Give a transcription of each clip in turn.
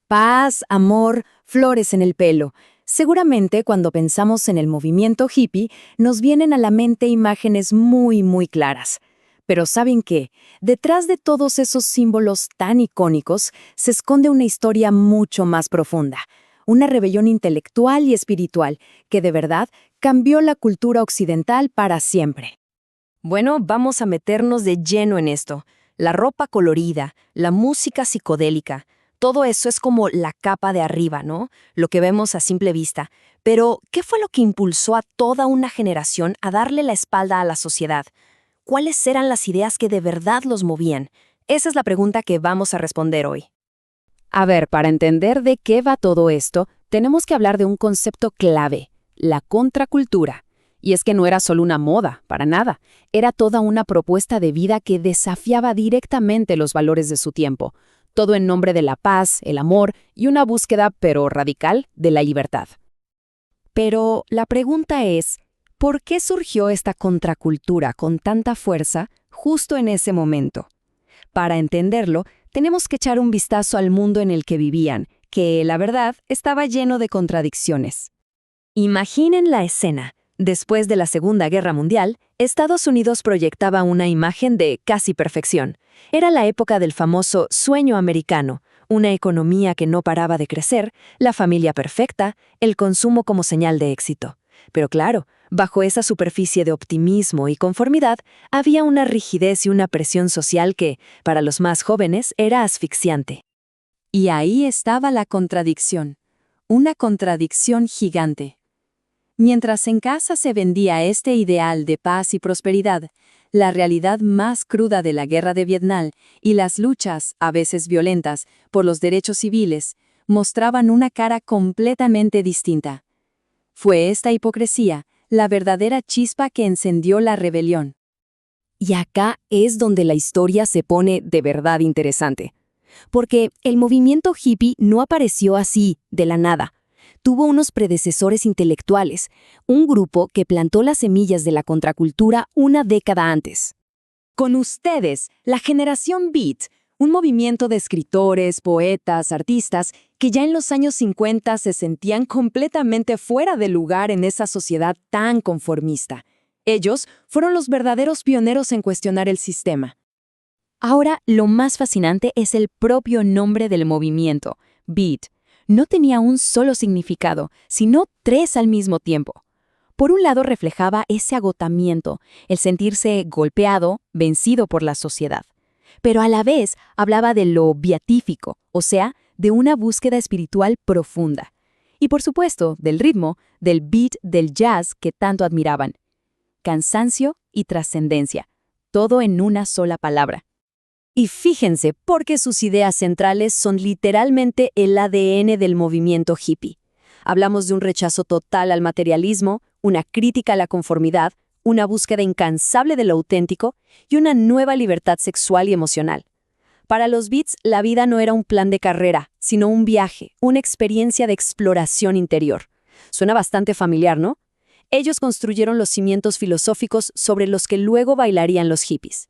Paz, amor, flores en el pelo. Seguramente cuando pensamos en el movimiento hippie, nos vienen a la mente imágenes muy claras. Pero ¿saben qué? Detrás de todos esos símbolos tan icónicos se esconde una historia mucho más profunda, una rebelión intelectual y espiritual que de verdad cambió la cultura occidental para siempre. Bueno, vamos a meternos de lleno en esto. La ropa colorida, la música psicodélica, todo eso es como la capa de arriba, ¿no? Lo que vemos a simple vista. Pero, ¿qué fue lo que impulsó a toda una generación a darle la espalda a la sociedad? ¿Cuáles eran las ideas que de verdad los movían? Esa es la pregunta que vamos a responder hoy. A ver, para entender de qué va todo esto, tenemos que hablar de un concepto clave, la contracultura. Y es que no era solo una moda, para nada. Era toda una propuesta de vida que desafiaba directamente los valores de su tiempo. Todo en nombre de la paz, el amor y una búsqueda, pero radical, de la libertad. Pero la pregunta es, ¿por qué surgió esta contracultura con tanta fuerza justo en ese momento? Para entenderlo, tenemos que echar un vistazo al mundo en el que vivían, que, la verdad, estaba lleno de contradicciones. Imaginen la escena. Después de la Segunda Guerra Mundial, Estados Unidos proyectaba una imagen de casi perfección. Era la época del famoso sueño americano, una economía que no paraba de crecer, la familia perfecta, el consumo como señal de éxito. Pero claro, bajo esa superficie de optimismo y conformidad, había una rigidez y una presión social que, para los más jóvenes, era asfixiante. Y ahí estaba la contradicción, una contradicción gigante. Mientras en casa se vendía este ideal de paz y prosperidad, la realidad más cruda de la guerra de Vietnam y las luchas, a veces violentas, por los derechos civiles, mostraban una cara completamente distinta. Fue esta hipocresía la verdadera chispa que encendió la rebelión. Y acá es donde la historia se pone de verdad interesante. Porque el movimiento hippie no apareció así, de la nada. Tuvo unos predecesores intelectuales, un grupo que plantó las semillas de la contracultura una década antes. Con ustedes, la generación Beat, un movimiento de escritores, poetas, artistas, que ya en los años 50 se sentían completamente fuera de lugar en esa sociedad tan conformista. Ellos fueron los verdaderos pioneros en cuestionar el sistema. Ahora, lo más fascinante es el propio nombre del movimiento, Beat. No tenía un solo significado, sino tres al mismo tiempo. Por un lado reflejaba ese agotamiento, el sentirse golpeado, vencido por la sociedad. Pero a la vez hablaba de lo beatífico, o sea, de una búsqueda espiritual profunda. Y por supuesto, del ritmo, del beat del jazz que tanto admiraban. Cansancio y trascendencia, todo en una sola palabra. Y fíjense, porque sus ideas centrales son literalmente el ADN del movimiento hippie. Hablamos de un rechazo total al materialismo, una crítica a la conformidad, una búsqueda incansable de lo auténtico y una nueva libertad sexual y emocional. Para los Beats, la vida no era un plan de carrera, sino un viaje, una experiencia de exploración interior. Suena bastante familiar, ¿no? Ellos construyeron los cimientos filosóficos sobre los que luego bailarían los hippies.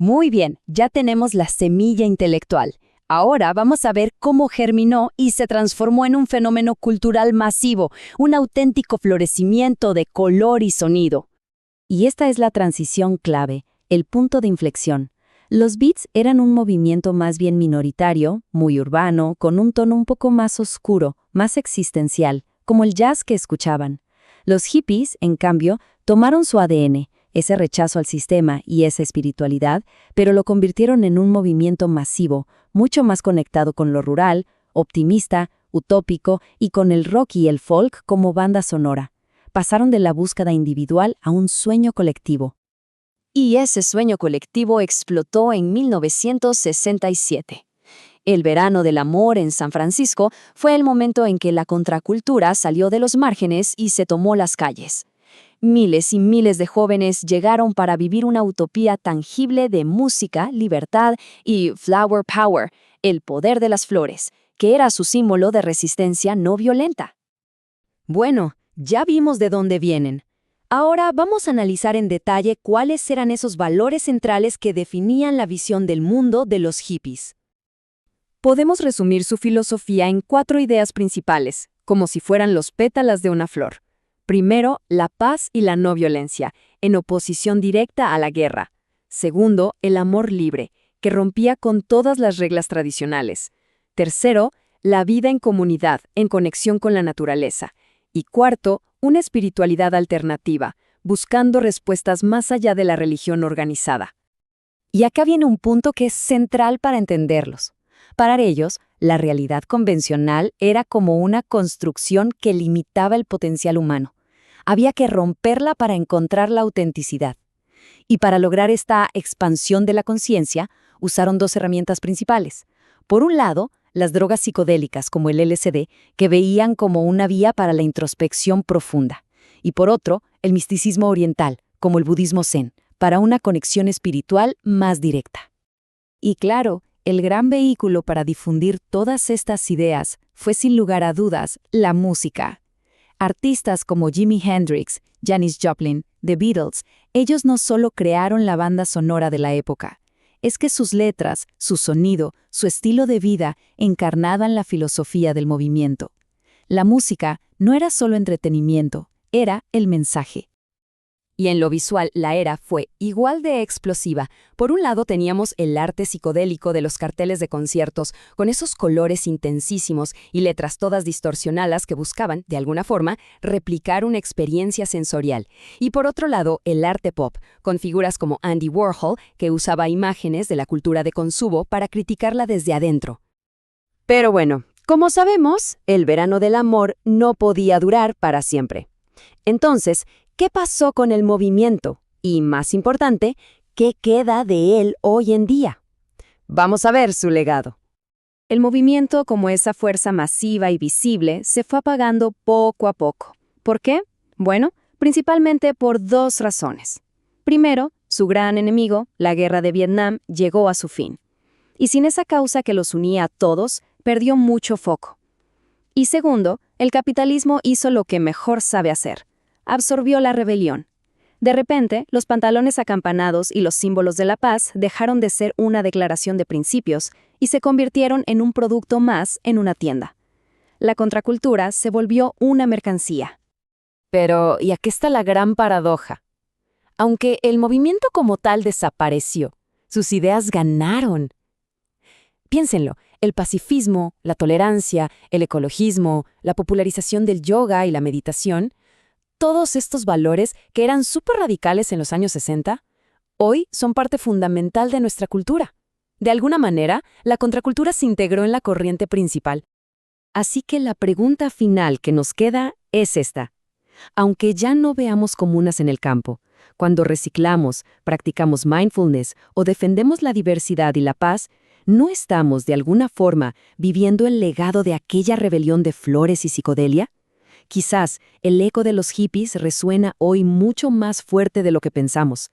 Muy bien, ya tenemos la semilla intelectual. Ahora vamos a ver cómo germinó y se transformó en un fenómeno cultural masivo, un auténtico florecimiento de color y sonido. Y esta es la transición clave, el punto de inflexión. Los Beats eran un movimiento más bien minoritario, muy urbano, con un tono un poco más oscuro, más existencial, como el jazz que escuchaban. Los hippies, en cambio, tomaron su ADN, ese rechazo al sistema y esa espiritualidad, pero lo convirtieron en un movimiento masivo, mucho más conectado con lo rural, optimista, utópico y con el rock y el folk como banda sonora. Pasaron de la búsqueda individual a un sueño colectivo. Y ese sueño colectivo explotó en 1967. El verano del amor en San Francisco fue el momento en que la contracultura salió de los márgenes y se tomó las calles. Miles y miles de jóvenes llegaron para vivir una utopía tangible de música, libertad y flower power, el poder de las flores, que era su símbolo de resistencia no violenta. Bueno, ya vimos de dónde vienen. Ahora vamos a analizar en detalle cuáles eran esos valores centrales que definían la visión del mundo de los hippies. Podemos resumir su filosofía en 4 ideas principales, como si fueran los pétalos de una flor. Primero, la paz y la no violencia, en oposición directa a la guerra. Segundo, el amor libre, que rompía con todas las reglas tradicionales. Tercero, la vida en comunidad, en conexión con la naturaleza. Y cuarto, una espiritualidad alternativa, buscando respuestas más allá de la religión organizada. Y acá viene un punto que es central para entenderlos. Para ellos, la realidad convencional era como una construcción que limitaba el potencial humano. Había que romperla para encontrar la autenticidad. Y para lograr esta expansión de la conciencia, usaron 2 herramientas principales. Por un lado, las drogas psicodélicas como el LSD, que veían como una vía para la introspección profunda. Y por otro, el misticismo oriental, como el budismo zen, para una conexión espiritual más directa. Y claro, el gran vehículo para difundir todas estas ideas fue sin lugar a dudas la música. Artistas como Jimi Hendrix, Janis Joplin, The Beatles, ellos no solo crearon la banda sonora de la época, es que sus letras, su sonido, su estilo de vida encarnaban la filosofía del movimiento. La música no era solo entretenimiento, era el mensaje. Y en lo visual, la era fue igual de explosiva. Por un lado teníamos el arte psicodélico de los carteles de conciertos, con esos colores intensísimos y letras todas distorsionadas que buscaban, de alguna forma, replicar una experiencia sensorial. Y por otro lado, el arte pop, con figuras como Andy Warhol, que usaba imágenes de la cultura de consumo para criticarla desde adentro. Pero bueno, como sabemos, el verano del amor no podía durar para siempre. Entonces, ¿qué pasó con el movimiento? Y, más importante, ¿qué queda de él hoy en día? Vamos a ver su legado. El movimiento, como esa fuerza masiva y visible, se fue apagando poco a poco. ¿Por qué? Bueno, principalmente por 2 razones. Primero, su gran enemigo, la guerra de Vietnam, llegó a su fin. Y sin esa causa que los unía a todos, perdió mucho foco. Y segundo, el capitalismo hizo lo que mejor sabe hacer. Absorbió la rebelión. De repente, los pantalones acampanados y los símbolos de la paz dejaron de ser una declaración de principios y se convirtieron en un producto más en una tienda. La contracultura se volvió una mercancía. Pero, ¿y aquí está la gran paradoja? Aunque el movimiento como tal desapareció, sus ideas ganaron. Piénsenlo, el pacifismo, la tolerancia, el ecologismo, la popularización del yoga y la meditación, todos estos valores que eran súper radicales en los años 60, hoy son parte fundamental de nuestra cultura. De alguna manera, la contracultura se integró en la corriente principal. Así que la pregunta final que nos queda es esta. Aunque ya no veamos comunas en el campo, cuando reciclamos, practicamos mindfulness o defendemos la diversidad y la paz, ¿no estamos de alguna forma viviendo el legado de aquella rebelión de flores y psicodelia? Quizás el eco de los hippies resuena hoy mucho más fuerte de lo que pensamos.